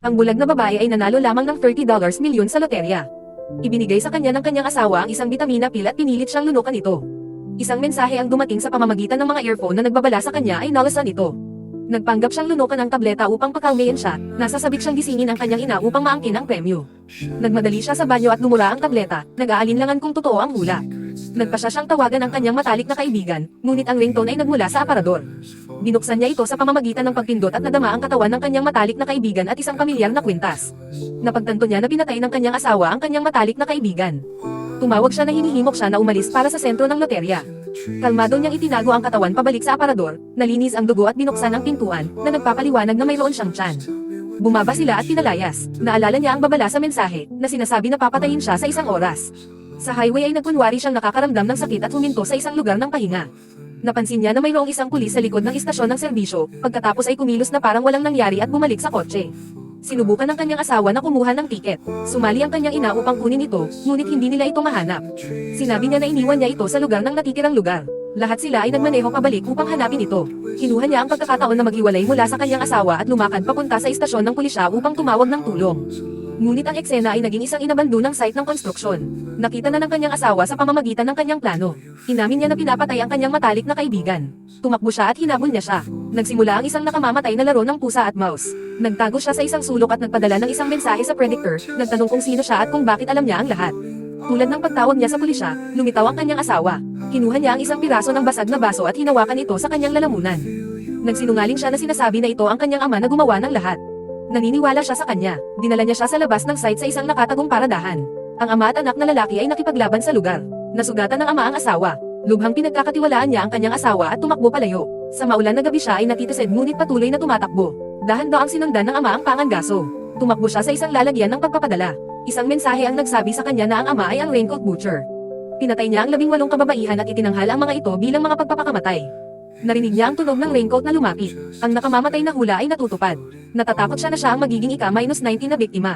Ang bulag na babae ay nanalo lamang ng $30 milyon sa loterya. Ibinigay sa kanya ng kanyang asawa ang isang bitamina pill at pinilit siyang lunukan ito. Isang mensahe ang dumating sa pamamagitan ng mga earphone na nagbabala sa kanya ay nalasan ito. Nagpanggap siyang lunukan ng tableta upang pakalmayan siya, nasasabik siyang gisingin ang kanyang ina upang maangkin ang premyo. Nagmadali siya sa banyo at lumura ang tableta, nag-aalinlangan kung totoo ang hula. Nagpasya siyang tawagan ang kanyang matalik na kaibigan, ngunit ang ringtone ay nagmula sa aparador. Binuksan niya ito sa pamamagitan ng pagpindot at nadama ang katawan ng kanyang matalik na kaibigan at isang pamilyar na kwintas. Napagtanto niya na pinatay ng kanyang asawa ang kanyang matalik na kaibigan. Tumawag siya na hinihimok siya na umalis para sa sentro ng loterya. Kalmado niyang itinago ang katawan pabalik sa aparador, nalinis ang dugo at binuksan ang pintuan, na nagpapaliwanag na mayroon siyang tiyan. Bumaba sila at pinalayas. Naalala niya ang babala sa mensahe, na sinasabi na papatayin siya sa isang oras. Sa highway ay nagkunwari siyang nakakaramdam ng sakit at huminto sa isang lugar ng pahinga. Napansin niya na mayroong isang pulis sa likod ng istasyon ng serbisyo, pagkatapos ay kumilos na parang walang nangyari at bumalik sa kotse. Sinubukan ng kanyang asawa na kumuha ng tiket. Sumali ang kanyang ina upang kunin ito, ngunit hindi nila ito mahanap. Sinabi niya na iniwan niya ito sa lugar ng natitirang lugar. Lahat sila ay nagmaneho pabalik upang hanapin ito. Kinuha niya ang pagkakataon na maghiwalay mula sa kanyang asawa at lumakad papunta sa istasyon ng pulisya upang tumawag ng tulong. Ngunit ang eksena ay naging isang inabando ng site ng konstruksyon. Nakita na ng kanyang asawa sa pamamagitan ng kanyang plano. Inamin niya na pinapatay ang kanyang matalik na kaibigan. Tumakbo siya at hinabol niya siya. Nagsimula ang isang nakamamatay na laro ng pusa at mouse. Nagtago siya sa isang sulok at nagpadala ng isang mensahe sa predator, nagtanong kung sino siya at kung bakit alam niya ang lahat. Tulad ng pagtawag niya sa pulisya, lumitaw ang kanyang asawa. Kinuha niya ang isang piraso ng basag na baso at hinawakan ito sa kanyang lalamunan. Nagsinungaling siya na sinasabi na ito ang kanyang ama na gumawa ng lahat. Naniniwala siya sa kanya. Dinala niya siya sa labas ng site sa isang nakatagong paradahan. Ang ama at anak na lalaki ay nakipaglaban sa lugar. Nasugatan ng ama ang asawa. Lubhang pinagkakatiwalaan niya ang kanyang asawa at tumakbo palayo. Sa maulan na gabi siya ay natitised ngunit patuloy na tumatakbo. Dahan-daang sinundan ng ama ang pangangaso. Tumakbo siya sa isang lalagyan ng pagpapadala. Isang mensahe ang nagsabi sa kanya na ang ama ay ang raincoat butcher. Pinatay niya ang 18 kababaihan at itinanghal ang mga ito bilang mga pagpapakamatay. Narinig niya ang tunog ng raincoat na lumapit. Ang nakamamatay na hula ay natutupad. Natatakot siya na siya ang magiging ika-19 na biktima.